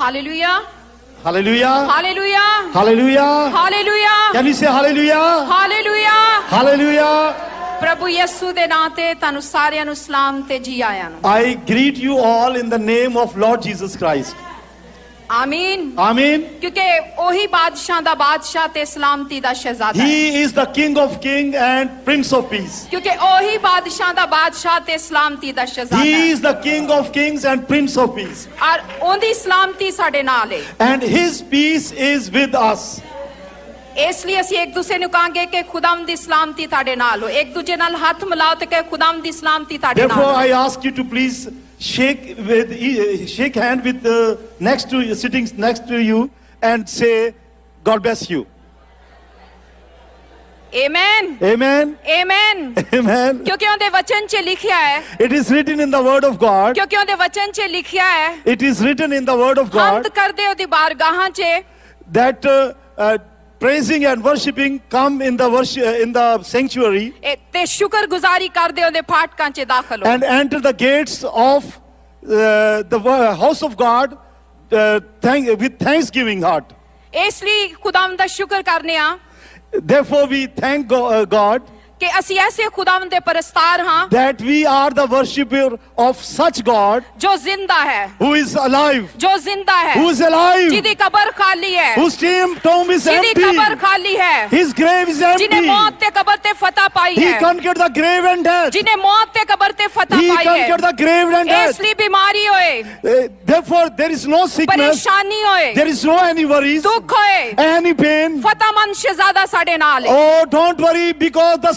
Hallelujah. Hallelujah. Hallelujah. Hallelujah. Hallelujah. Can you say hallelujah? Hallelujah. Hallelujah. ਪ੍ਰਭੂ ਯਿਸੂ ਦੇ ਨਾਂ ਤੇ ਤੁਹਾਨੂੰ ਸਾਰਿਆਂ ਨੂੰ ਸਲਾਮ ਤੇ ਜੀ ਆਇਆਂ ਨੂੰ। I greet you all in the name of Lord Jesus Christ. ਆਮੀਨ। Amen. ਕਿਉਂਕਿ ਉਹੀ ਬਾਦਸ਼ਾਹ ਦਾ ਬਾਦਸ਼ਾਹ ਤੇ ਸਲਾਮਤੀ ਦਾ ਸ਼ਹਿਜ਼ਾਦਾ ਹੈ। He is the King of Kings and Prince of Peace. ਕਿਉਂਕਿ ਉਹੀ ਬਾਦਸ਼ਾਹ ਦਾ ਬਾਦਸ਼ਾਹ ਤੇ ਸਲਾਮਤੀ ਦਾ ਸ਼ਹਿਜ਼ਾਦਾ He ਹੈ। is the King of Kings and Prince of Peace. ਔਰ ਉਹਦੀ ਸਲਾਮਤੀ ਸਾਡੇ ਨਾਲ ਹੈ। And His peace is with us. ਇਸ ਲਈ ਅਸੀਂ ਇੱਕ ਦੂਸਰੇ ਨੂੰ ਕਹਾਂਗੇ ਕਿ ਖੁਦਾਵੰਦ ਦੀ ਸਲਾਮਤੀ ਤੁਹਾਡੇ ਨਾਲ ਹੋ। ਇੱਕ ਦੂਜੇ ਨਾਲ ਹੱਥ ਮਿਲਾਓ ਤੇ ਕਿ ਖੁਦਾਵੰਦ ਦੀ ਸਲਾਮਤੀ ਤੁਹਾਡੇ ਨਾਲ Therefore, ਹੋ। I ask you to please shake hand with sitting next to you and say, God bless you. Amen. Amen. Amen. Amen. ਕਿਉਂਕਿ ਉਹਦੇ ਵਚਨ 'ਚ ਲਿਖਿਆ ਹੈ। It is written in the word of God. ਕਿਉਂਕਿ ਉਹਦੇ ਵਚਨ 'ਚ ਲਿਖਿਆ ਹੈ। It is written in the word of ਹਮਦ God ਕਰਦੇ ਉਹਦੀ ਬਾਰਗਾਹਾਂ 'ਚ that praising and worshiping come in the sanctuary ਤੇ ਸ਼ੁਕਰਗੁਜ਼ਾਰੀ ਕਰਦੇ ਉਹਦੇ ਫਾਟਕਾਂ 'ਚ ਦਾਖਲ ਹੋ। and enter the gates of the house of God with thanksgiving heart. ਇਸ ਲਈ ਖੁਦਾਵੰਦ ਦਾ ਸ਼ੁਕਰ ਕਰਨੇ ਆ Therefore, we thank God ਕਿ ਅਸੀਂ ਐਸੇ ਖੁਦਾਵੰਦ ਦੇ ਪਰਸਤਾਰ ਹਾਂ that we are the worshipper of such God ਜੋ ਜ਼ਿੰਦਾ ਹੈ, who is alive, ਜੋ ਜ਼ਿੰਦਾ ਹੈ, who is alive, ਜਿਹਦੀ ਕਬਰ ਖਾਲੀ ਹੈ, whose tomb is ਜਿਹਦੀ empty, ਕਬਰ ਖਾਲੀ ਹੈ, his grave is ਜਿਹਨੇ empty. ਮੌਤ ਤੇ ਕਬਰ ਤੇ ਫਤਹ ਪਾਈ He ਹੈ, conquered the grave and death. ਜਿਹਨੇ ਮੌਤ ਤੇ ਕਬਰ ਤੇ ਫਤਹ He ਪਾਈ ਹੈ। conquered the grave and ਇਸ death. ਲਈ ਬਿਮਾਰੀ ਹੋਏ, Therefore, there is no sickness, ਪਰੇਸ਼ਾਨੀ ਹੋਏ, there is no any worries, ਦੁੱਖ ਹੋਏ, any pain. ਫਤਹਮੰਦ ਸ਼ਹਿਜ਼ਾਦਾ ਸਾਡੇ ਨਾਲ ਹੈ। Oh, don't worry, because the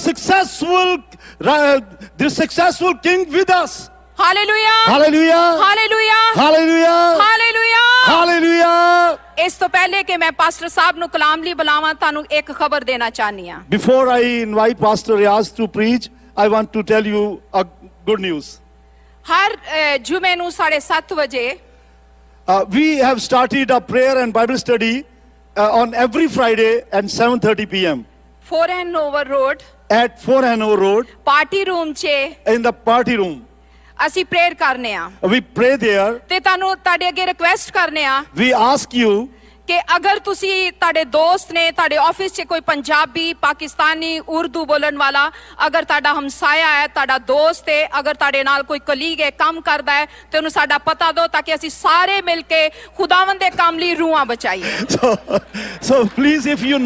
successful king with us. Hallelujah, Hallelujah. Hallelujah, Hallelujah. Hallelujah. Hallelujah. ਇਸ ਤੋਂ ਪਹਿਲੇ ਕਿ ਮੈਂ ਪਾਸਟਰ ਸਾਹਿਬ ਨੂੰ ਕਲਾਮ ਲਈ ਬੁਲਾਵਾਂ ਤੁਹਾਨੂੰ ਇੱਕ ਖਬਰ ਦੇਣਾ ਚਾਹਨੀ ਆ। Before I invite Pastor Riaz to preach, I want to tell you a good news. ਹਰ ਜੁਮੇ ਨੂੰ 7:30 ਵਜੇ We have started a prayer and Bible study on every Friday at 7:30 p.m. 4 Hanover Road at 4 Hanover Road party room 'ਚ in the party room. ਅਸੀਂ prayer ਕਰਨੇ ਆ We pray there. ਤੇ ਤੁਹਾਨੂੰ ਤੁਹਾਡੇ ਅੱਗੇ ਰਿਕੁਐਸਟ ਕਰਨੇ ਆ We ask you ਕਿ ਅਗਰ ਤੁਸੀਂ ਤੁਹਾਡੇ ਦੋਸਤ ਨੇ ਤੁਹਾਡੇ ਆਫਿਸ 'ਚ ਕੋਈ ਪੰਜਾਬੀ, ਪਾਕਿਸਤਾਨੀ, ਉਰਦੂ ਬੋਲਣ ਵਾਲਾ ਅਗਰ ਤੁਹਾਡਾ ਹਮਸਾਇਆ ਹੈ, ਤੁਹਾਡਾ ਦੋਸਤ ਹੈ, ਅਗਰ ਤੁਹਾਡੇ ਨਾਲ ਕੋਈ ਕਲੀਗ ਹੈ, ਕੰਮ ਕਰਦਾ ਹੈ ਤੇ ਉਹਨੂੰ ਸਾਡਾ ਪਤਾ ਦਿਓ ਤਾਂ ਕਿ ਅਸੀਂ ਸਾਰੇ ਮਿਲ ਕੇ ਖੁਦਾਵੰਦ ਦੇ ਕੰਮ ਲਈ ਰੂਹਾਂ ਬਚਾਈਏ। So please, if you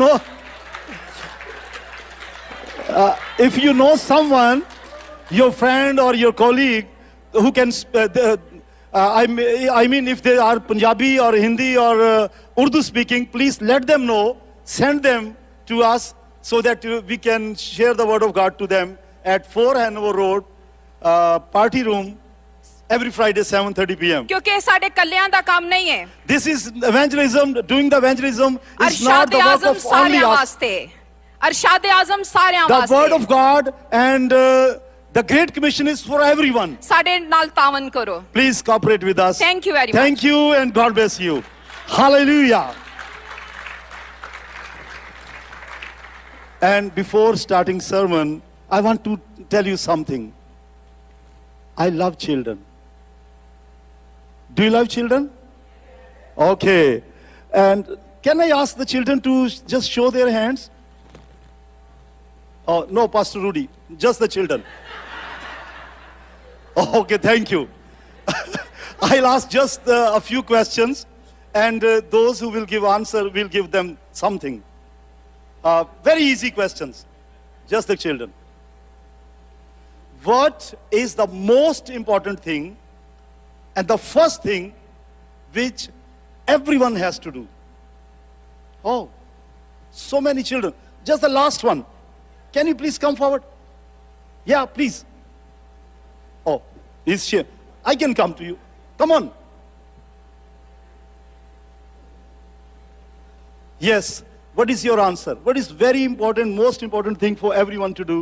know someone, your friend or your colleague who can I mean if they are Punjabi or Hindi or Urdu speaking, please let them know, send them to us so that we can share the word of God to them at 4 Hanover Road party room every Friday 7:30 p.m. ਕਿਉਂਕਿ ਇਹ ਸਾਡੇ ਕੱਲਿਆਂ ਦਾ ਕੰਮ ਨਹੀਂ ਹੈ। This is evangelism. Doing the evangelism is not the work of only ਸਾਰਿਆਂ us. ਵਾਸਤੇ, ਅਰਸ਼ਾਦ ਆਜ਼ਮ ਸਾਰਿਆਂ The ਵਾਸਤੇ। word of God and the Great Commission is for everyone. ਸਾਡੇ ਨਾਲ ਤਾਵਨ ਕਰੋ। Please cooperate with us. Thank you very much. Thank you and God bless you. Hallelujah. And before starting sermon, I want to tell you something. I love children. Do you love children? Okay. And can I ask the children to just show their hands? Oh, no, Pastor Rudy, just the children. Oh, okay, thank you. I'll ask just a few questions, and those who will give answer will give them something. Very easy questions, just the children. What is the most important thing and the first thing which everyone has to do? Oh, so many children. Just the last one. Can you please come forward? Yeah, please. Oh, he's here. I can come to you. Come on. Yes. What is your answer? What is very important, most important thing for everyone to do?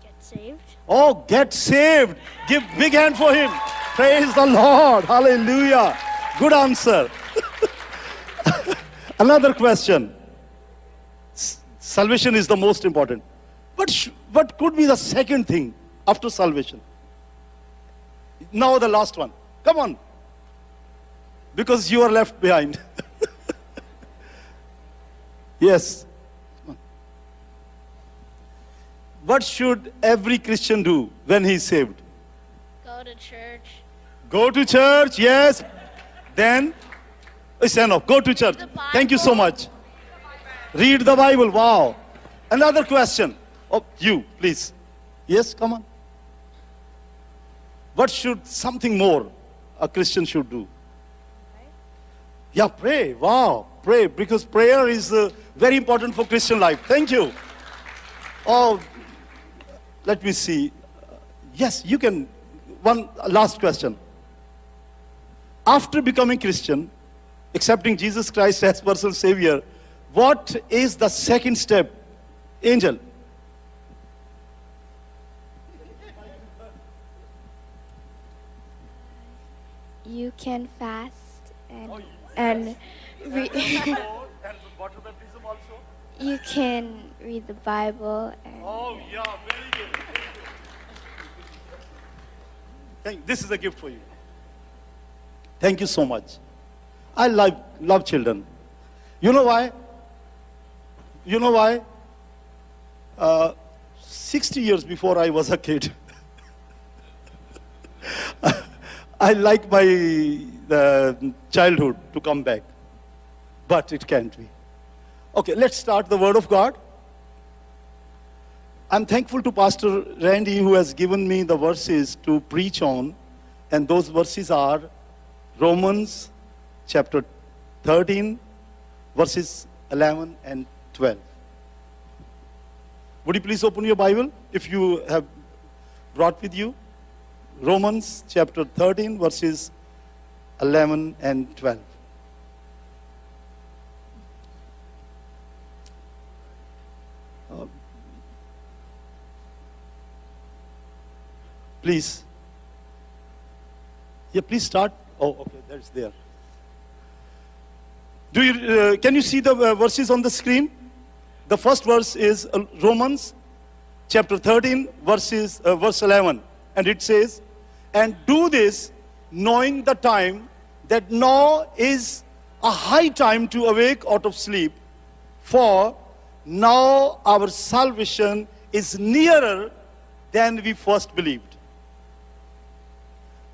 Get saved. Oh, get saved. Give big hand for him. Praise the Lord. Hallelujah. Good answer. Another question. Salvation is the most important. What could be the second thing after salvation? Now the last one. Come on. because you are left behind. Yes. What should every Christian do when he is saved? Go to church. Go to church, yes. Then, stand up, go to church. Read the Thank you so Bible. much. Read the Bible, wow. Another question. Oh, you, please. Yes, come on. What should something more a Christian should do? Yeah, pray. Wow, pray, because prayer is very important for Christian life. Thank you. Oh, let me see. Yes, you can. One last question. After becoming Christian, accepting Jesus Christ as personal Savior, what is the second step? Angel. You can fast and you can read the Bible and Oh, yeah, very good. This is a gift for you. Thank you so much. I love children. You know why? You know why? 60 years before I was a kid, I like my childhood to come back. But it can't be. Okay, let's start the Word of God. I'm thankful to Pastor Randy who has given me the verses to preach on. And those verses are Romans chapter 13, verses 11 and 12. Would you please open your Bible if you have brought with you? Romans chapter 13, verses 11 and 12. Please. Yeah, please start. Oh, okay, that's there. Can you see the verses on the screen? The first verse is Romans chapter 13, verse 11. And it says, and do this knowing the time that now is a high time to awake out of sleep, for now our salvation is nearer than we first believed.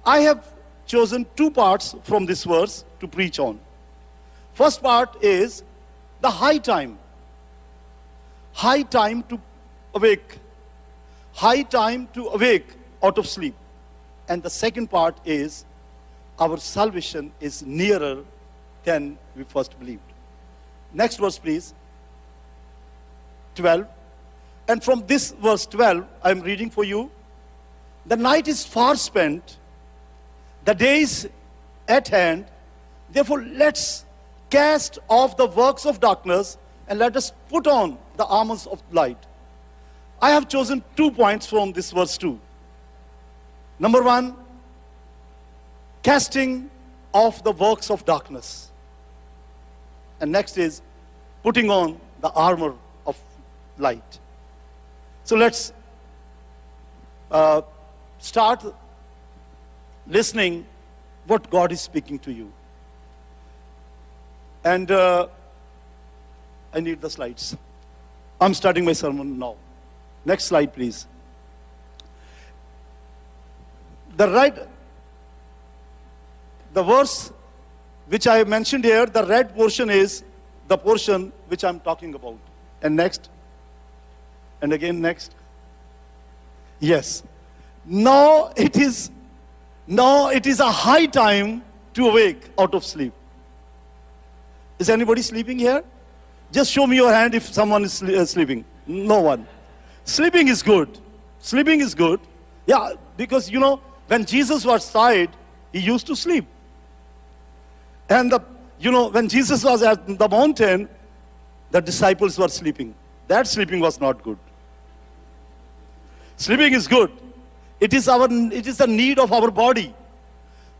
I have chosen two parts from this verse to preach on. First part is the high time. High time to awake. High time to awake out of sleep. And the second part is our salvation is nearer than we first believed. Next verse, please. 12. And from this verse 12, I'm reading for you. The night is far spent. The day is at hand. Therefore, let's cast off the works of darkness and let us put on the armors of light. I have chosen 2 points from this verse 2. Number 1, casting off the works of darkness. And next is putting on the armor of light. So let's start listening what God is speaking to you. And I need the slides. I'm starting my sermon now. Next slide, please. The verse which I mentioned here, the red portion is the portion which I'm talking about. And next. And again next. Yes. Now it is a high time to awake out of sleep. Is anybody sleeping here? Just show me your hand if someone is sleeping. No one. Sleeping is good. Sleeping is good. Yeah, because when Jesus was tired, he used to sleep. And when Jesus was at the mountain, the disciples were sleeping. That sleeping was not good. Sleeping is good. It is the need of our body.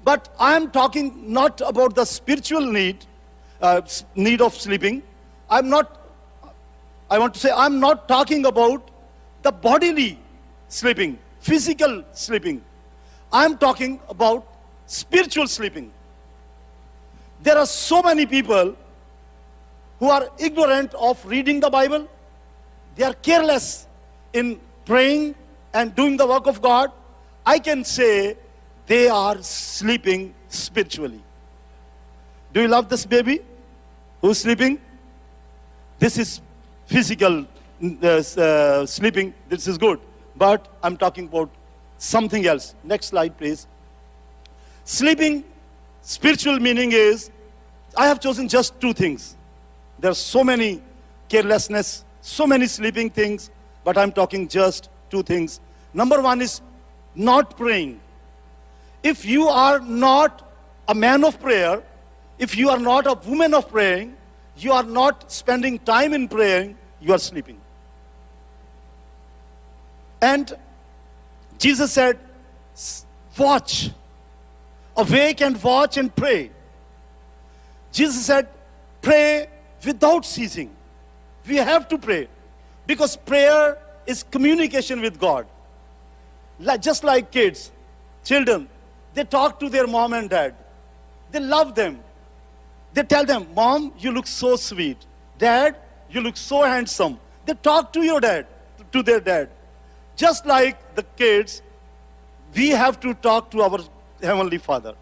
But I am talking not about the spiritual need of sleeping. I'm not talking about the bodily sleeping, physical sleeping. I'm talking about spiritual sleeping. There are so many people who are ignorant of reading the Bible. They are careless in praying and doing the work of God. I can say they are sleeping spiritually. Do you love this baby who's sleeping? This is physical sleeping. This is good. But I'm talking about something else. Next slide, please. Sleeping, spiritual meaning is, I have chosen just two things. There are so many carelessness, so many sleeping things, but I'm talking just two things. Number one is not praying. If you are not a man of prayer, if you are not a woman of praying, you are not spending time in praying, you are sleeping. And Jesus said, watch, awake and watch and pray. Jesus said, pray without ceasing. We have to pray because prayer is communication with God. Just like kids, children, they talk to their mom and dad. They love them. They tell them, Mom, you look so sweet. Dad, you look so handsome. They talk to your dad, to their dad. Just like the kids, we have to talk to our Heavenly Father.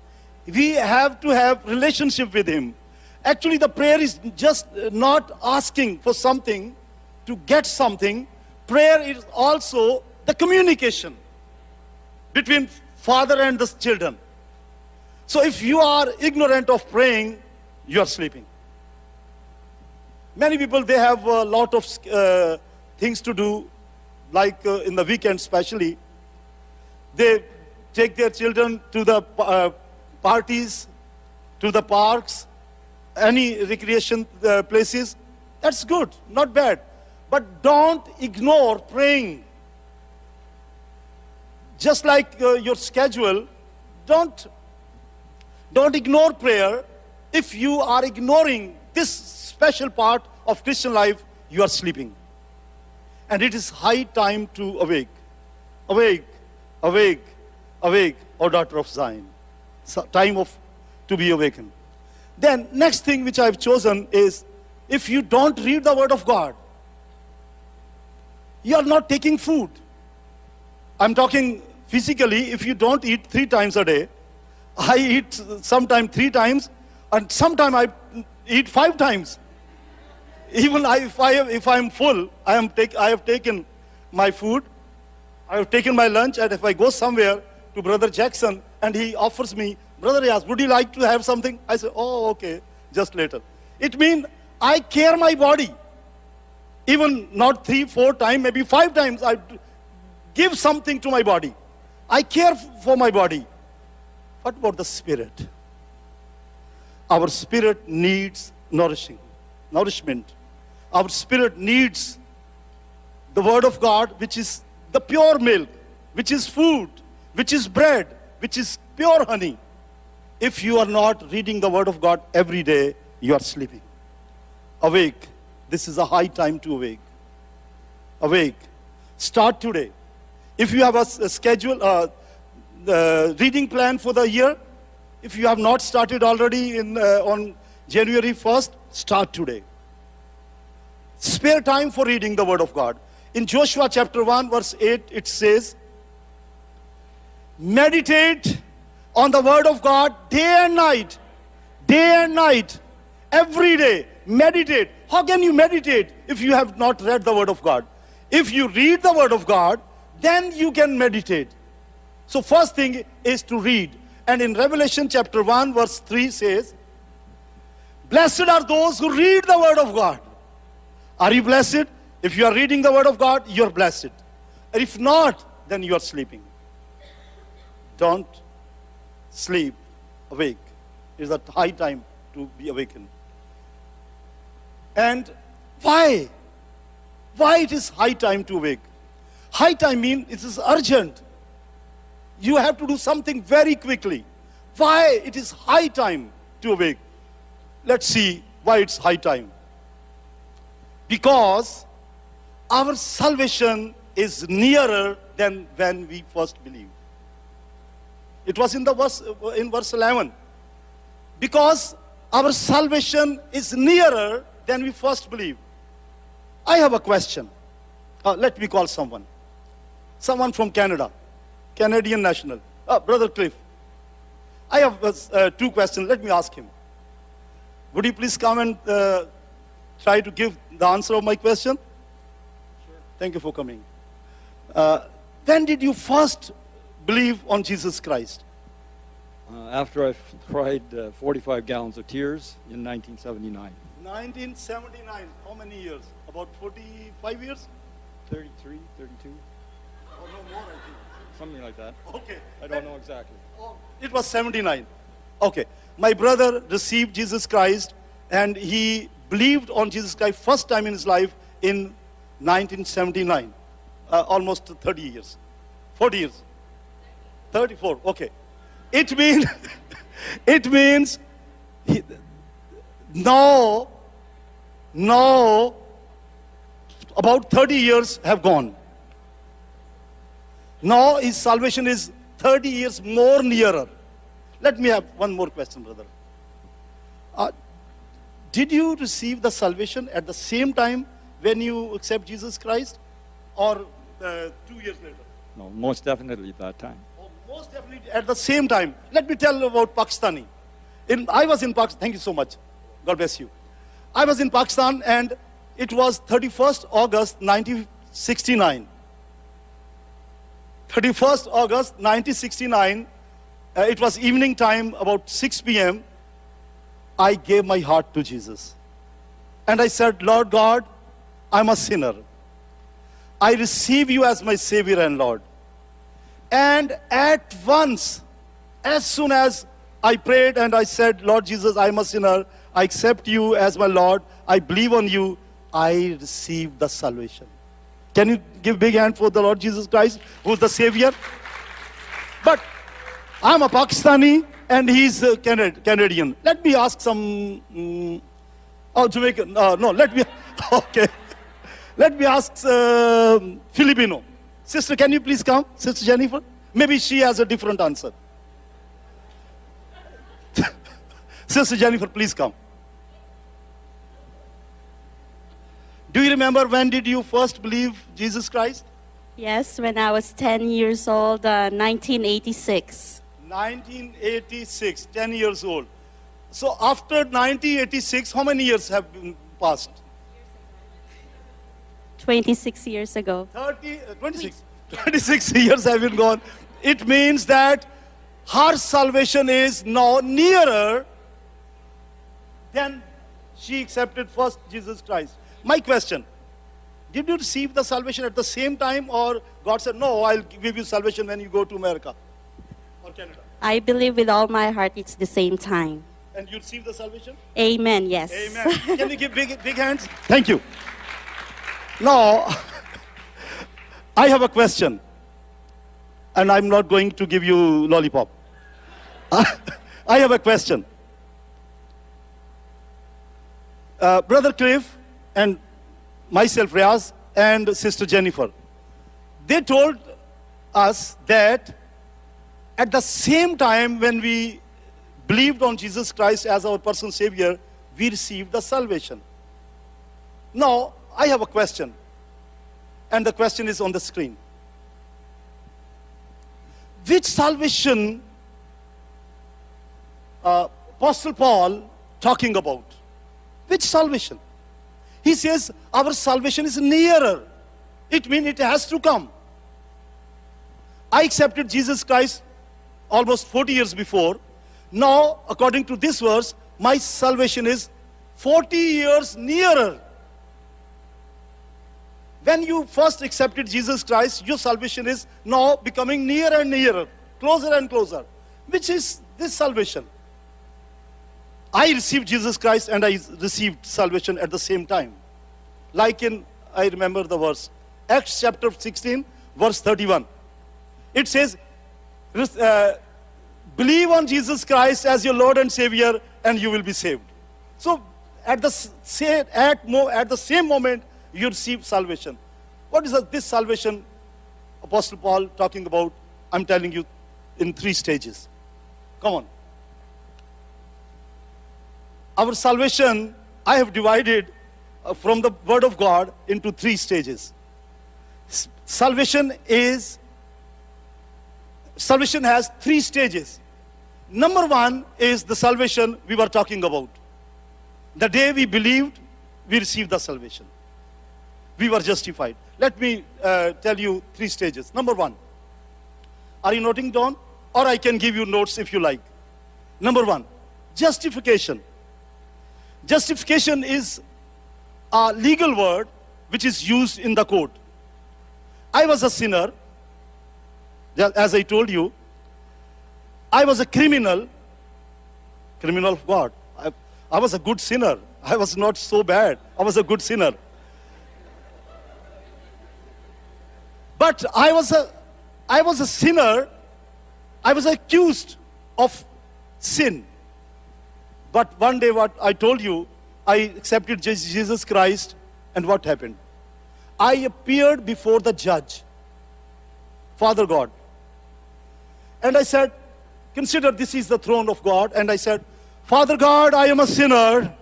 We have to have relationship with Him. Actually, the prayer is just not asking for something to get something. Prayer is also the communication between father and the children. So if you are ignorant of praying, you are sleeping. Many people, they have a lot of things to do, like in the weekend especially. They take their children to the parties, to the parks, any recreation places. That's good, not bad. But don't ignore praying. Just like your schedule, don't ignore prayer. If you are ignoring this special part of Christian life, you are sleeping. And it is high time to awake. Awake, awake, awake, O daughter of Zion. So time to be awakened. Then next thing which I've chosen is, if you don't read the Word of God, you are not taking food. I'm talking physically. If you don't eat 3 times a day, I eat sometime 3 times, and sometime I eat 5 times. Even if I'm full, I have taken my food, I have taken my lunch, and if I go somewhere to Brother Jackson and he offers me, Brother Riaz, would you like to have something? I say, oh, okay, just later. It means I care my body. Even not 3, 4 times, maybe 5 times, I give something to my body. I care for my body. What about the spirit? Our spirit needs nourishment. Our spirit needs the Word of God, which is the pure milk, which is food, which is bread, which is pure honey. If you are not reading the Word of God every day, you are sleeping. Awake. This is a high time to awake. Awake. Start today. If you have a schedule, reading plan for the year, if you have not started already on January 1st, start today. Spare time for reading the Word of God. In Joshua chapter 1, verse 8, it says, meditate on the Word of God day and night. Day and night. Every day. Meditate. How can you meditate if you have not read the Word of God? If you read the Word of God, then you can meditate. So first thing is to read. And in Revelation chapter 1, verse 3 says, blessed are those who read the Word of God. Are you blessed? If you are reading the Word of God, you are blessed. And if not, then you are sleeping. Don't sleep. Awake. It is a high time to be awakened. And why? Why it is high time to awake? High time means it is urgent. You have to do something very quickly. Why it is high time to awake? Let's see why it's high time. Because our salvation is nearer than when we first believed. It was in verse 11. Because our salvation is nearer than we first believe. I have a question. Let me call someone. Someone from Canada, Canadian national. Brother Cliff. I have 2 questions. Let me ask him. Would you please come and try to give the answer of my question? Sure. Thank you for coming. When did you first believe on Jesus Christ? After I cried 45 gallons of tears in 1979. 1979. How many years? About 45 years? 33, 32, Or no more, I think. something like that. Okay. I don't know exactly. Oh, it was 79. Okay. My brother received Jesus Christ and he believed on Jesus Christ first time in his life in 1979. Almost 30 years. 40 years. 34. Okay. It means, it means now about 30 years have gone. Now his salvation is 30 years more nearer. Let me have one more question, brother. Did you receive the salvation at the same time when you accept Jesus Christ, or 2 years later? No, most definitely at that time. Oh, most definitely at the same time. Let me tell you about Pakistani. I was in Pakistan. Thank you so much. God bless you. I was in Pakistan and it was 31st August 1969. 31st August 1969. It was evening time, about 6 p.m. I gave my heart to Jesus. And I said, Lord God, I'm a sinner. I receive you as my Savior and Lord. And at once, as soon as I prayed and I said, Lord Jesus, I'm a sinner. I accept you as my Lord. I believe on you. I received the salvation. Can you give a big hand for the Lord Jesus Christ, who's the Savior? But I'm a Pakistani and he's a Canadian. Let me ask some, Jamaican, no, let me, okay. Let me ask Filipino. Sister, can you please come? Sister Jennifer? Maybe she has a different answer. Sister Jennifer, please come. Do you remember when did you first believe Jesus Christ? Yes, when I was 10 years old, 1986. 1986, 10 years old. So after 1986, how many years have been passed? 26 years ago. 26 years have been gone. It means that her salvation is now nearer than she accepted first Jesus Christ. My question, did you receive the salvation at the same time, or God said, no, I'll give you salvation when you go to America or Canada? I believe with all my heart it's the same time. And you received the salvation? Amen, yes. Amen. Can you give big hands? Thank you. Now, I have a question. And I'm not going to give you lollipop. I have a question. Brother Cliff and myself, Riaz, and Sister Jennifer, they told us that at the same time when we believed on Jesus Christ as our personal Savior, we received the salvation. Now, I have a question, and the question is on the screen. Which salvation Apostle Paul talking about? Which salvation? He says our salvation is nearer. It means it has to come. I accepted Jesus Christ almost 40 years before. Now, according to this verse, my salvation is 40 years nearer. When you first accepted Jesus Christ, your salvation is now becoming nearer and nearer, closer and closer. Which is this salvation? I received Jesus Christ and I received salvation at the same time. Like I remember the verse, Acts chapter 16, verse 31. It says, believe on Jesus Christ as your Lord and Savior and you will be saved. So at the same moment, you receive salvation. What is this salvation Apostle Paul talking about? I'm telling you in 3 stages. Come on. our salvation, I have divided from the Word of God into 3 stages. Salvation has 3 stages. Number 1 is the salvation we were talking about. The day we believed, we received the salvation. We were justified. Let me tell you 3 stages. Number 1. Are you noting down? Or I can give you notes if you like. Number 1, justification. Justification is a legal word which is used in the court. I was a sinner, as I told you. I was a criminal of God. I was a good sinner. I was not so bad. I was a good sinner. But I was a sinner. I was accused of sin. But one day, what I told you, I accepted Jesus Christ, and what happened? I appeared before the judge, Father God. And I said, consider this is the throne of God. And I said, Father God, I am a sinner.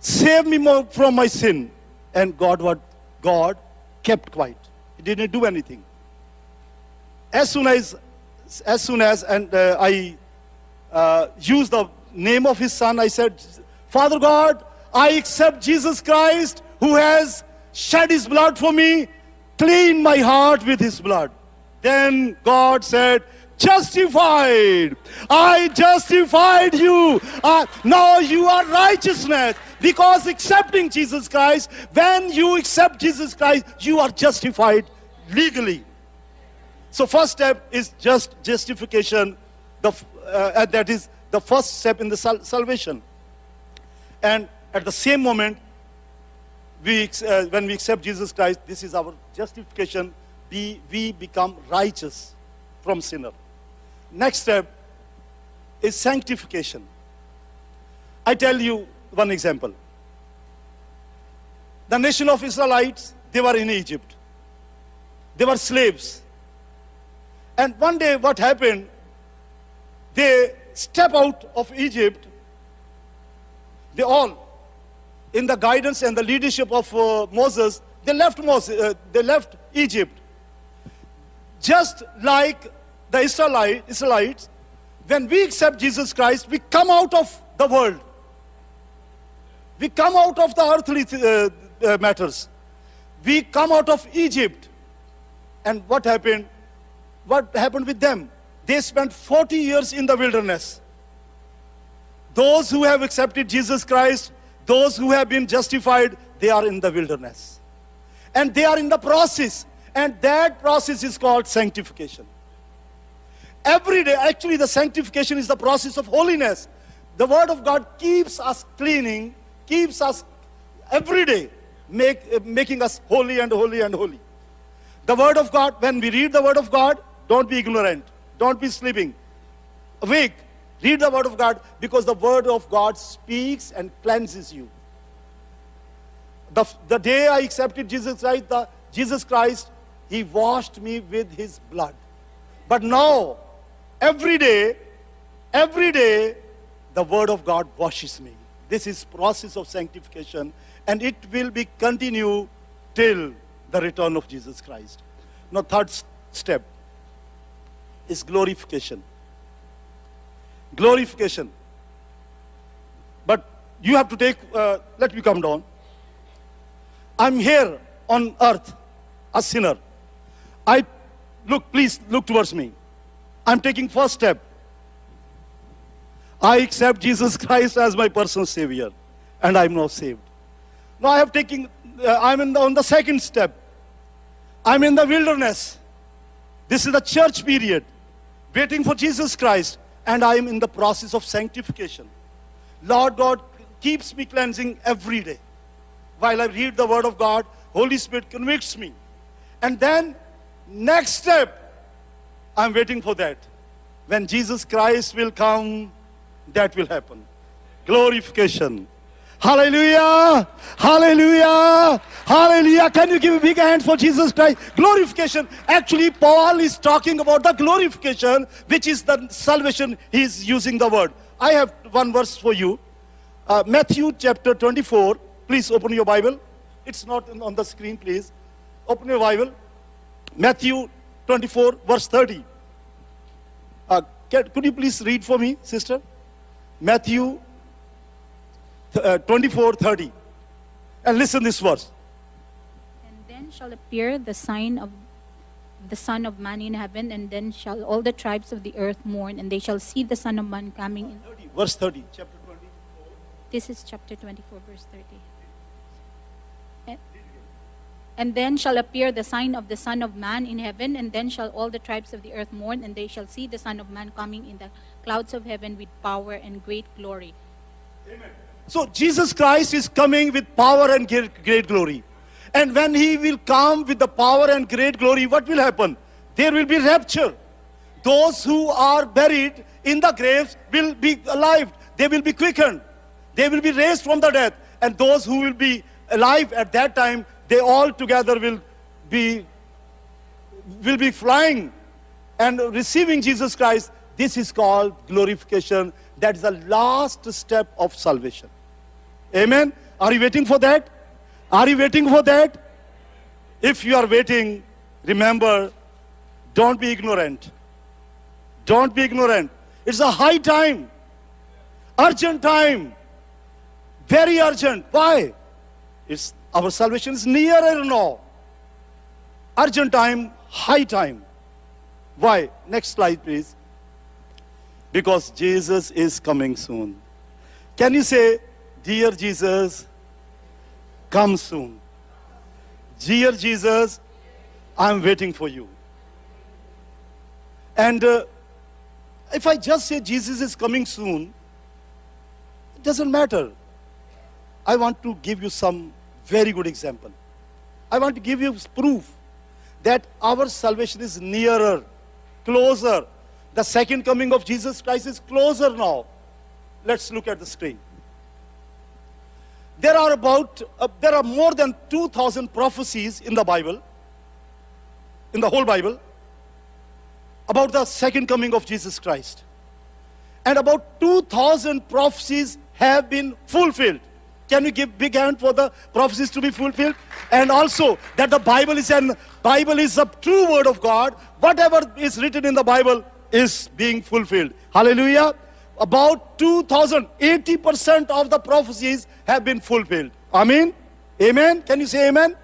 Save me from my sin. And God kept quiet. He didn't do anything. As soon as I used the name of his son, I said, Father God, I accept Jesus Christ who has shed his blood for me. Clean my heart with his blood. Then God said, justified. I justified you. Now you are righteousness. Because accepting Jesus Christ, when you accept Jesus Christ, you are justified legally. So first step is just justification. That is the first step in the salvation. And at the same moment, when we accept Jesus Christ, this is our justification. We become righteous from sinner. Next step is sanctification. I tell you one example. The nation of Israelites, they were in Egypt. They were slaves. And one day what happened, they step out of Egypt. They all, in the guidance and the leadership of Moses, they left Egypt. Just like the Israelites, when we accept Jesus Christ, we come out of the world. We come out of the earthly matters. We come out of Egypt. And what happened? What happened with them? They spent 40 years in the wilderness. Those who have accepted Jesus Christ, those who have been justified, they are in the wilderness. And they are in the process. And that process is called sanctification. Every day, actually the sanctification is the process of holiness. The Word of God keeps us cleaning, keeps us every day, making us holy and holy and holy. The Word of God, when we read the Word of God, don't be ignorant. Don't be sleeping. Awake. Read the Word of God, because the Word of God speaks and cleanses you. The day I accepted Jesus Christ, He washed me with His blood. But now, every day, the Word of God washes me. This is process of sanctification, and it will be continue till the return of Jesus Christ. Now, third step is glorification. Glorification. But you have to take, let me come down. I'm here on earth, a sinner. Please look towards me. I'm taking first step. I accept Jesus Christ as my personal Savior, and I'm now saved. Now I'm on the second step. I'm in the wilderness. This is the church period, waiting for Jesus Christ, and I am in the process of sanctification. Lord God keeps me cleansing every day. While I read the Word of God, Holy Spirit convicts me. And then, next step, I'm waiting for that. When Jesus Christ will come, that will happen. Glorification. Hallelujah! Hallelujah! Hallelujah! Can you give a big hand for Jesus Christ? Glorification. Actually, Paul is talking about the glorification, which is the salvation. He is using the word. I have one verse for you. Matthew chapter 24. Please open your Bible. It's not on the screen, please. Open your Bible. Matthew 24, verse 30. Could you please read for me, sister? Matthew 24, 30. And listen this verse. And then shall appear the sign of the Son of Man in heaven, and then shall all the tribes of the earth mourn, and they shall see the Son of Man coming in. 30, verse 30, chapter 24. This is chapter 24, verse 30. And then shall appear the sign of the Son of Man in heaven, and then shall all the tribes of the earth mourn, and they shall see the Son of Man coming in the clouds of heaven with power and great glory. Amen. So Jesus Christ is coming with power and great glory. And when he will come with the power and great glory, what will happen? There will be rapture. Those who are buried in the graves will be alive. They will be quickened. They will be raised from the dead. And those who will be alive at that time, they all together will be flying and receiving Jesus Christ. This is called glorification. That is the last step of salvation. Amen. Are you waiting for that? Are you waiting for that? If you are waiting, remember, don't be ignorant. Don't be ignorant. It's a high time. Urgent time. Very urgent. Why? Our salvation is nearer now. Urgent time, high time. Why? Next slide, please. Because Jesus is coming soon. Can you say, dear Jesus, come soon. Dear Jesus, I'm waiting for you. And if I just say Jesus is coming soon, it doesn't matter. I want to give you some very good example. I want to give you proof that our salvation is nearer, closer. The second coming of Jesus Christ is closer now. Let's look at the screen. There are more than 2,000 prophecies in the Bible, in the whole Bible, about the second coming of Jesus Christ. And about 2,000 prophecies have been fulfilled. Can we give big hand for the prophecies to be fulfilled? And also that the Bible is a true word of God. Whatever is written in the Bible is being fulfilled. Hallelujah. About 80% of the prophecies have been fulfilled. Amen. Amen. Can you say amen?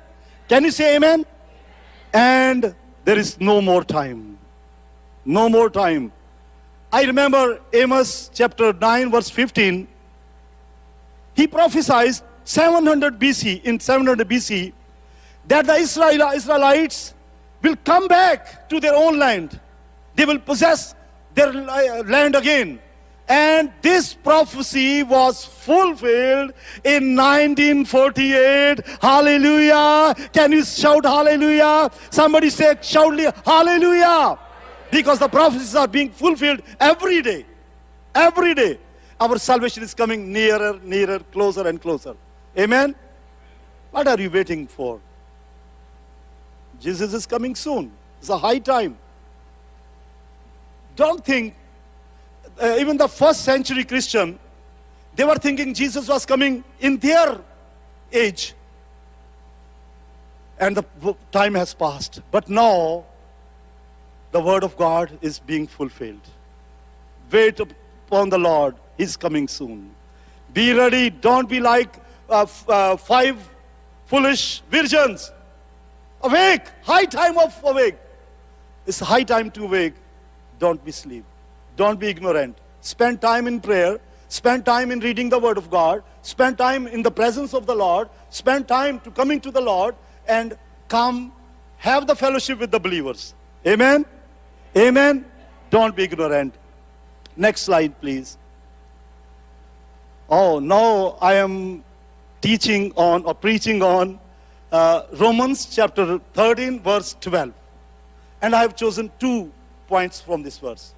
Can you say amen? And there is no more time. No more time. I remember Amos chapter 9 verse 15. He prophesied 700 BC, in 700 BC, that the Israelites will come back to their own land. They will possess their land again. And this prophecy was fulfilled in 1948. Hallelujah. Can you shout hallelujah? Somebody say, shout hallelujah. Because the prophecies are being fulfilled every day. Every day. Our salvation is coming nearer, nearer, closer and closer. Amen? What are you waiting for? Jesus is coming soon. It's a high time. Don't think, even the first century Christian, they were thinking Jesus was coming in their age. And the time has passed. But now, the word of God is being fulfilled. Wait upon the Lord. He's coming soon. Be ready. Don't be like 5 foolish virgins. Awake. High time of awake. It's high time to awake. Don't be asleep. Don't be ignorant. Spend time in prayer. Spend time in reading the word of God. Spend time in the presence of the Lord. Spend time to coming to the Lord. And come have the fellowship with the believers. Amen? Amen? Don't be ignorant. Next slide, please. Oh, now I am teaching on or preaching on Romans chapter 13, verse 12. And I have chosen 2 points from this verse.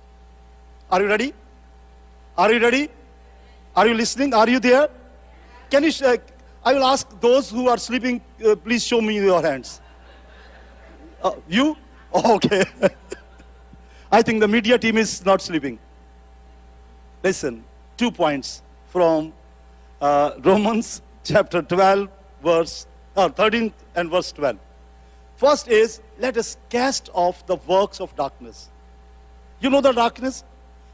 Are you ready? Are you ready? Are you listening? Are you there? Can you, I will ask those who are sleeping, please show me your hands. You? Oh, okay. I think the media team is not sleeping. Listen, 2 points from Romans chapter 12, verse 13 and verse 12. First is, let us cast off the works of darkness. You know the darkness?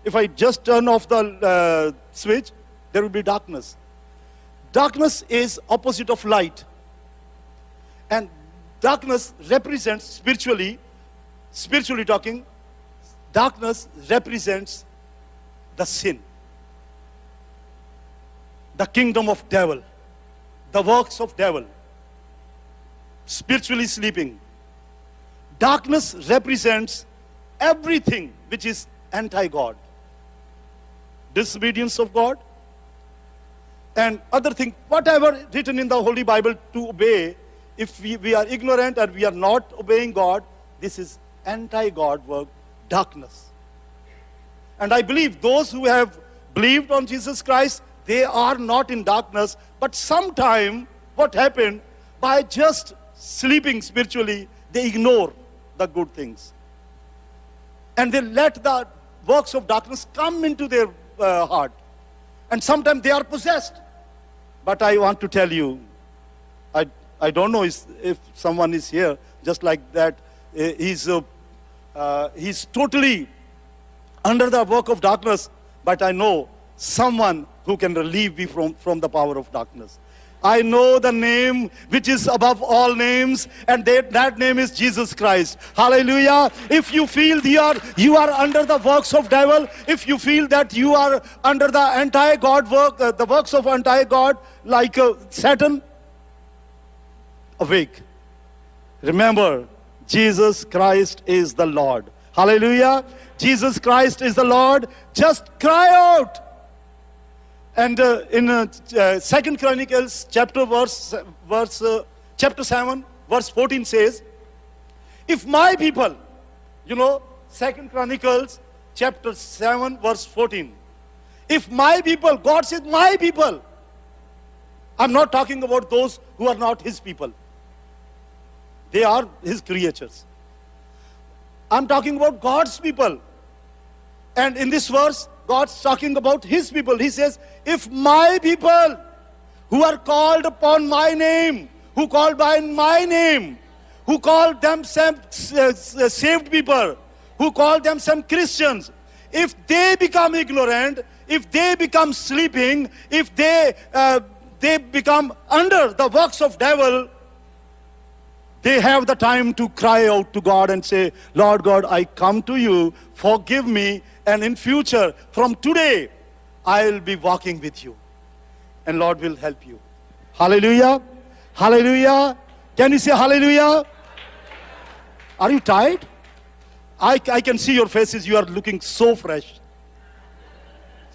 If I just turn off the switch, there will be darkness. Darkness is opposite of light. And darkness represents, spiritually talking, darkness represents the sin, the kingdom of devil, the works of devil, spiritually sleeping. Darkness represents everything which is anti-God, disobedience of God, and other things, whatever written in the Holy Bible to obey. If we are ignorant and we are not obeying God, this is anti-God work, darkness. And I believe those who have believed on Jesus Christ, they are not in darkness. But sometime, what happened, by just sleeping spiritually, they ignore the good things. And they let the works of darkness come into their heart. And sometimes they are possessed. But I want to tell you, I don't know if someone is here just like that. He's totally under the work of darkness. But I know someone who can relieve me from the power of darkness. I know the name which is above all names, and that name is Jesus Christ. Hallelujah. If you feel you are under the works of devil, if you feel that you are under the anti-God work, the works of anti-God, like Satan, awake. Remember, Jesus Christ is the Lord. Hallelujah. Jesus Christ is the Lord. Just cry out. And in 2 Chronicles chapter 7, verse 14 says, if my people, 2 Chronicles chapter 7, verse 14, if my people, God says my people, I'm not talking about those who are not his people. They are his creatures. I'm talking about God's people. And in this verse, God's talking about his people. He says, if my people who are called upon my name, who called by my name, who call themselves saved people, who call themselves Christians, if they become ignorant, if they become sleeping, if they become under the works of devil, they have the time to cry out to God and say, Lord God, I come to you, forgive me, and in future, from today, I will be walking with you. And Lord will help you. Hallelujah. Hallelujah. Can you say hallelujah? Are you tired? I can see your faces. You are looking so fresh.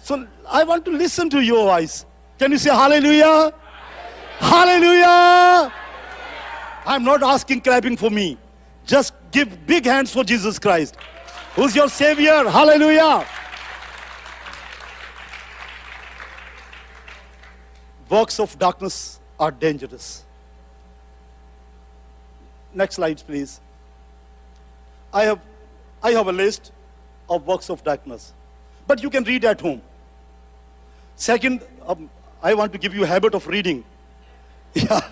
So I want to listen to your voice. Can you say hallelujah? Hallelujah. I'm not asking clapping for me. Just give big hands for Jesus Christ, who's your Savior. Hallelujah. Works of darkness are dangerous. Next slide, please. I have a list of works of darkness, but you can read at home. Second, I want to give you a habit of reading. Yeah.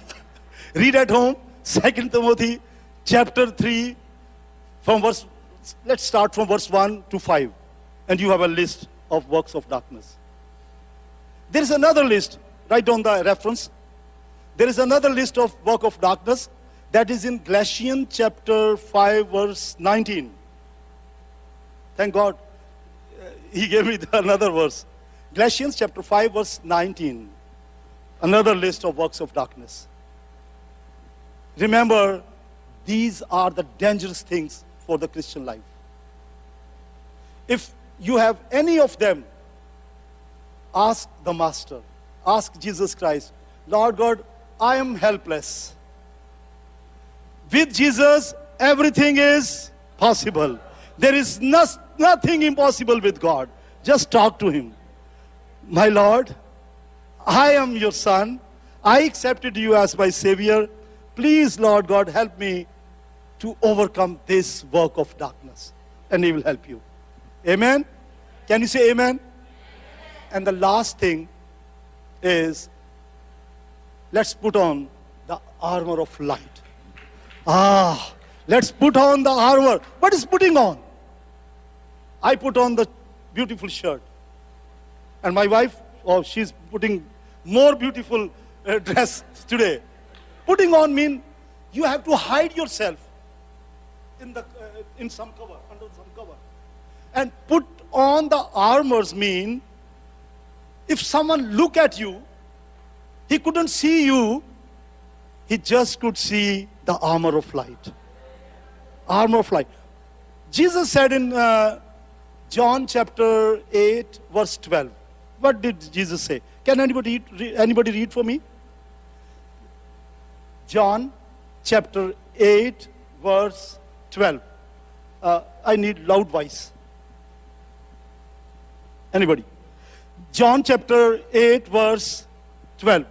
Read at home. 2 Timothy chapter 3, let's start from verse 1 to 5. And you have a list of works of darkness. There is another list, write down the reference. There is another list of work of darkness that is in Galatians chapter 5, verse 19. Thank God, he gave me another verse. Galatians chapter 5, verse 19. Another list of works of darkness. Remember, these are the dangerous things for the Christian life. If you have any of them, ask the Master, ask Jesus Christ, Lord God, I am helpless. With Jesus, everything is possible. There is nothing impossible with God. Just talk to him. My Lord, I am your son. I accepted you as my Savior. Please, Lord God, help me to overcome this work of darkness. And he will help you. Amen? Can you say amen? And the last thing is, let's put on the armor of light. Let's put on the armor. What is putting on? I put on the beautiful shirt. And my wife, she's putting more beautiful dress today. Putting on means you have to hide yourself in some cover, under some cover. And put on the armors mean, if someone look at you, he couldn't see you, he just could see the armor of light. Armor of light. Jesus said in John chapter 8, verse 12. What did Jesus say? Can anybody read for me? John chapter 8, verse 12. I need loud voice. Anybody? John chapter 8, verse 12.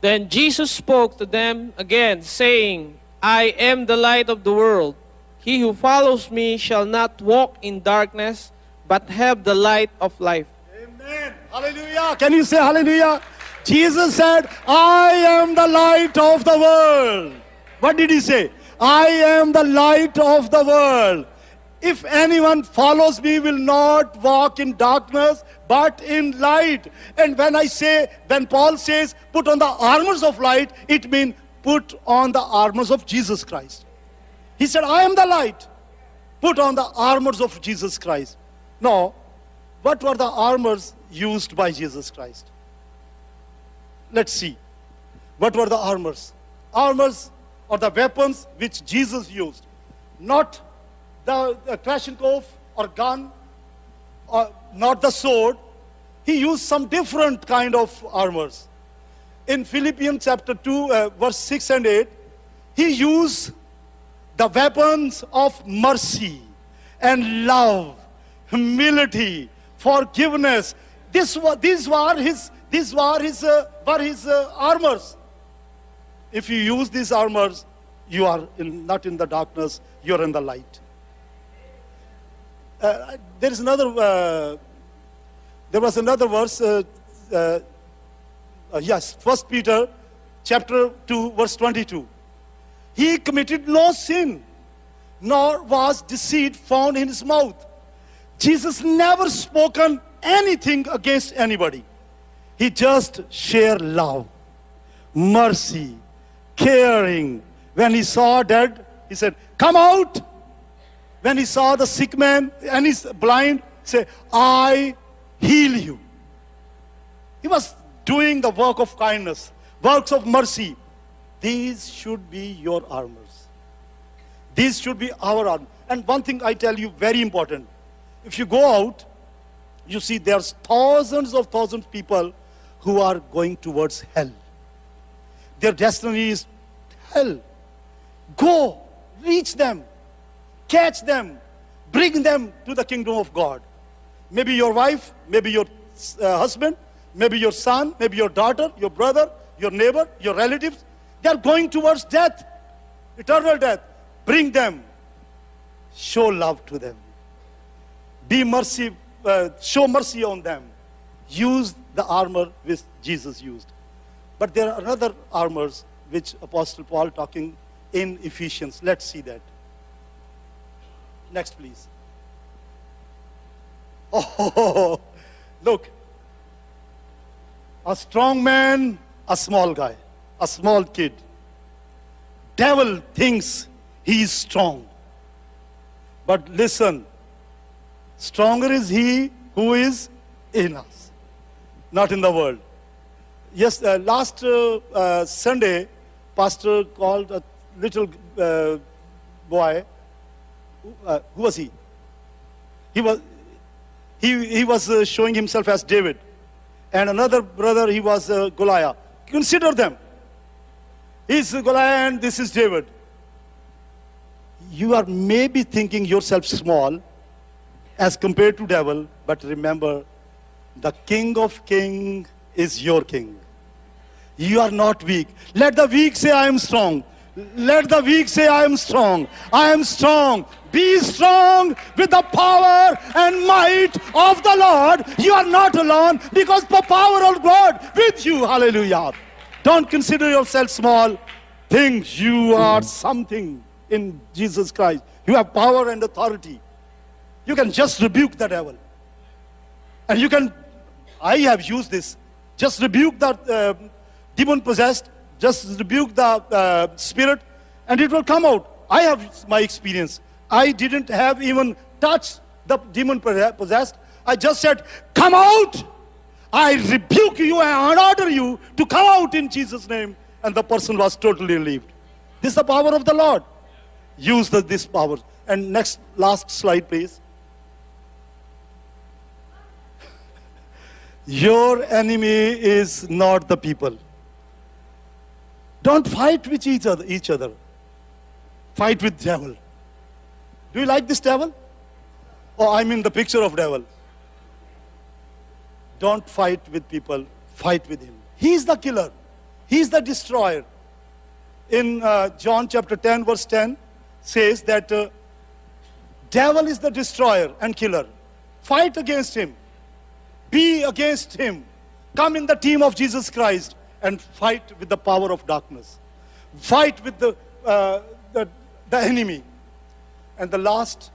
Then Jesus spoke to them again, saying, I am the light of the world. He who follows me shall not walk in darkness, but have the light of life. Amen. Hallelujah. Can you say hallelujah? Jesus said, I am the light of the world. What did he say? I am the light of the world. If anyone follows me, will not walk in darkness, but in light. And when Paul says, put on the armors of light, it means put on the armors of Jesus Christ. He said, I am the light. Put on the armors of Jesus Christ. Now, what were the armors used by Jesus Christ? Let's see. What were the armors? Armors are the weapons which Jesus used. Not the Kalashnikov or gun, or not the sword. He used some different kind of armors. In Philippians chapter 2, verse 6 and 8, he used the weapons of mercy and love, humility, forgiveness. These were his armors. If you use these armors, you are not in the darkness, you are in the light. There was another verse, yes, 1 Peter chapter 2, verse 22. He committed no sin, nor was deceit found in his mouth. Jesus never spoken anything against anybody. He just shared love, mercy, caring. When he saw dead, he said, come out. When he saw the sick man and he's blind, he said, I heal you. He was doing the work of kindness, works of mercy. These should be your armors. These should be our armor. And one thing I tell you, very important. If you go out, you see there's thousands of people who are going towards hell. Their destiny is hell. Go, reach them, catch them, bring them to the kingdom of God. Maybe your wife, maybe your husband, maybe your son, maybe your daughter, your brother, your neighbor, your relatives. They are going towards death, eternal death. Bring them. Show love to them. Be mercy, show mercy on them. Use the armor which Jesus used. But there are other armors which Apostle Paul talking in Ephesians. Let's see that. Next, please. Oh, look. A strong man, a small guy, a small kid. Devil thinks he is strong. But listen, stronger is he who is in us, not in the world. Yes, last Sunday, Pastor called a little boy. Who was he? He was showing himself as David. And another brother, he was Goliath. Consider them. He's Goliath and this is David. You are maybe thinking yourself small as compared to devil, but remember, the King of Kings is your king. You are not weak. Let the weak say, I am strong. Let the weak say, I am strong. I am strong. Be strong with the power and might of the Lord. You are not alone because the power of God with you. Hallelujah. Don't consider yourself small. Think you are something in Jesus Christ. You have power and authority. You can just rebuke the devil. And you can, I have used this, just rebuke the demon possessed, just rebuke the spirit, and it will come out. I have my experience. I didn't have even touched the demon possessed. I just said, come out. I rebuke you and order you to come out in Jesus' name. And the person was totally relieved. This is the power of the Lord. Use this power. And last slide, please. Your enemy is not the people. Don't fight with each other. Fight with devil. Do you like this devil? Oh, I mean the picture of devil. Don't fight with people. Fight with him. He's the killer. He's the destroyer. In John chapter 10, verse 10, says that devil is the destroyer and killer. Fight against him. Be against him. Come in the team of Jesus Christ and fight with the power of darkness. Fight with the enemy. And the last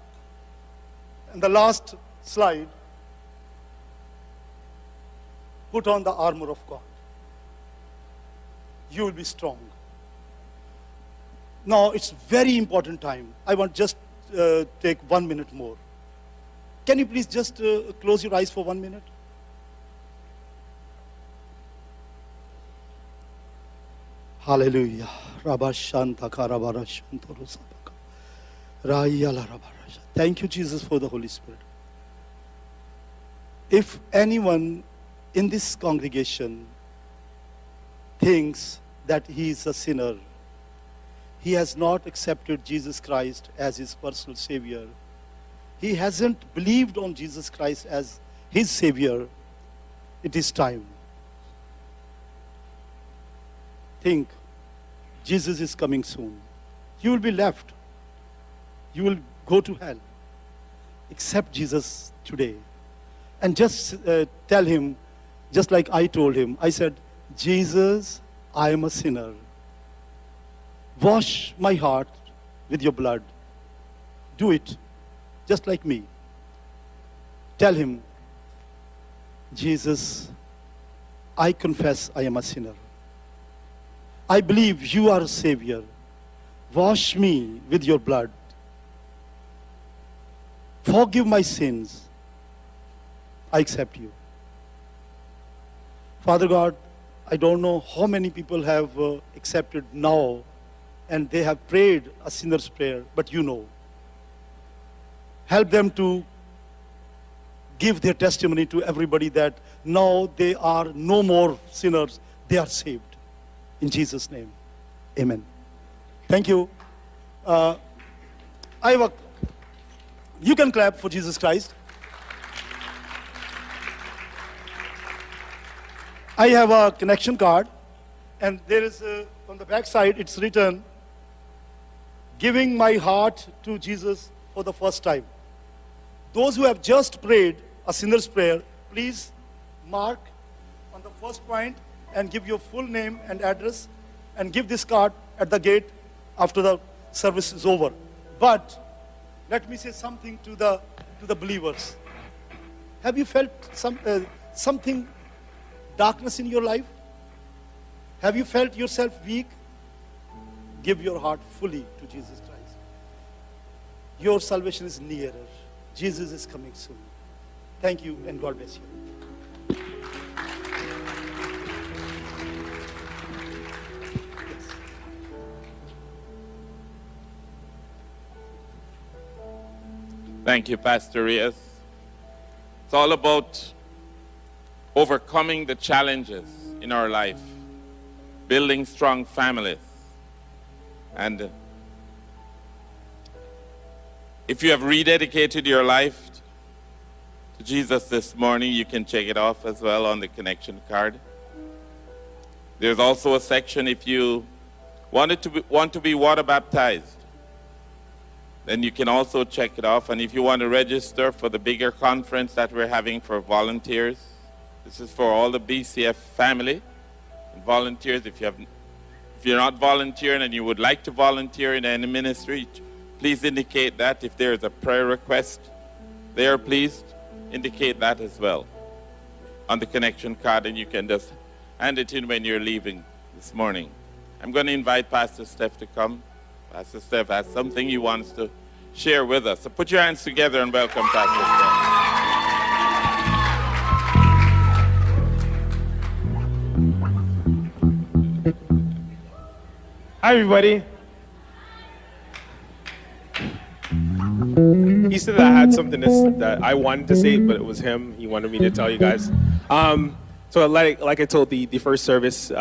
slide, put on the armor of God. You will be strong. Now it's very important time. I want just take 1 minute more. Can you please just close your eyes for 1 minute? Hallelujah. Thank you, Jesus, for the Holy Spirit. If anyone in this congregation thinks that he is a sinner, he has not accepted Jesus Christ as his personal Savior, he hasn't believed on Jesus Christ as his Savior, it is time. Think, Jesus is coming soon. You will be left. You will go to hell. Accept Jesus today. And just tell him, just like I told him, I said, Jesus, I am a sinner. Wash my heart with your blood. Do it, just like me. Tell him, Jesus, I confess I am a sinner. I believe you are a Savior. Wash me with your blood. Forgive my sins. I accept you. Father God, I don't know how many people have accepted now and they have prayed a sinner's prayer, but you know. Help them to give their testimony to everybody that now they are no more sinners, they are saved. In Jesus' name, amen. Thank you. You can clap for Jesus Christ. I have a connection card, and there is on the back side, it's written, giving my heart to Jesus for the first time. Those who have just prayed a sinner's prayer, please mark on the first point and give your full name and address and give this card at the gate after the service is over. But let me say something to the believers. Have you felt something, darkness in your life? Have you felt yourself weak? Give your heart fully to Jesus Christ. Your salvation is nearer. Jesus is coming soon. Thank you, and God bless you. Thank you, Pastor Reyes. It's all about overcoming the challenges in our life, building strong families. And if you have rededicated your life to Jesus this morning, you can check it off as well on the connection card. There's also a section if you want to be water baptized, then you can also check it off. And if you want to register for the bigger conference that we're having for volunteers, this is for all the BCF family and volunteers. If you're not volunteering and you would like to volunteer in any ministry, please indicate that. If there is a prayer request there, please indicate that as well on the connection card, and you can just hand it in when you're leaving this morning. I'm going to invite Pastor Steph to come. Pastor Steph has something he wants to share with us. So put your hands together and welcome Pastor Steph. Hi, everybody. He said that I had something that I wanted to say, but it was him. He wanted me to tell you guys. So like I told the first service,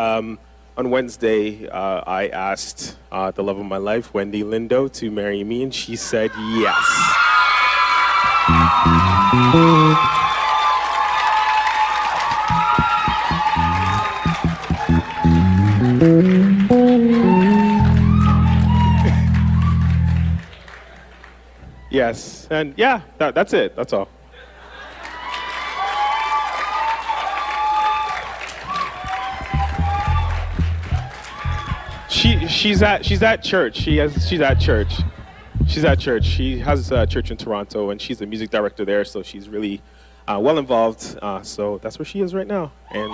on Wednesday, I asked the love of my life, Wendy Lindo, to marry me, and she said yes. Yes, and yeah, that's it. That's all. She's at church. She's at church. She's at church. She has a church in Toronto, and she's the music director there. So she's really well involved. So that's where she is right now. And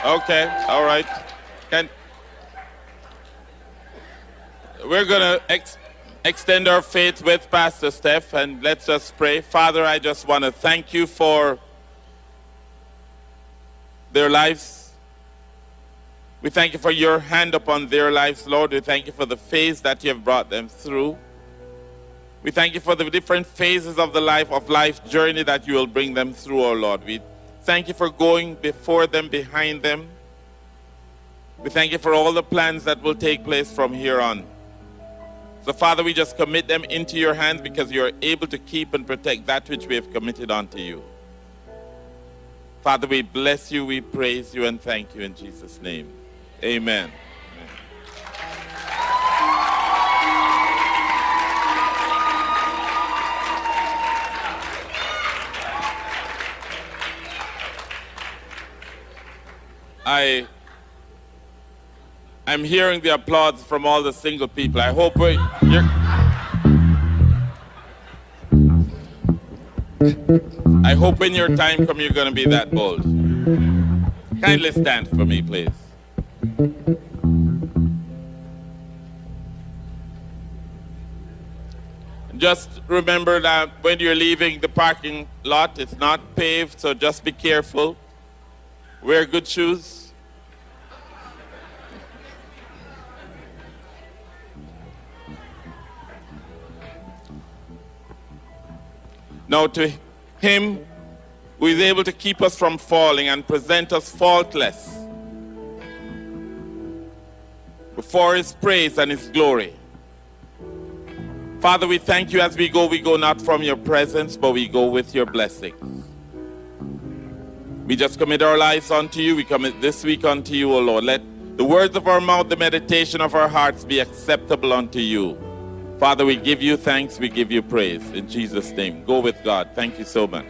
Okay. All right. We're gonna extend our faith with Pastor Steph, and let's just pray. Father, I just want to thank you for their lives. We thank you for your hand upon their lives, Lord. We thank you for the phase that you have brought them through. We thank you for the different phases of the life journey that you will bring them through, oh Lord. We thank you for going before them, behind them. We thank you for all the plans that will take place from here on. So, Father, we just commit them into your hands because you are able to keep and protect that which we have committed unto you. Father, we bless you, we praise you, and thank you in Jesus' name. Amen. I'm hearing the applause from all the single people. I hope when your time comes, you're going to be that bold. Kindly stand for me, please. Just remember that when you're leaving the parking lot, it's not paved, so just be careful. Wear good shoes. Now to him who is able to keep us from falling and present us faultless before his praise and his glory. Father, we thank you as we go not from your presence, but we go with your blessings. We just commit our lives unto you. We commit this week unto you, O Lord. Let the words of our mouth, the meditation of our hearts be acceptable unto you. Father, we give you thanks, we give you praise. In Jesus' name, go with God. Thank you so much.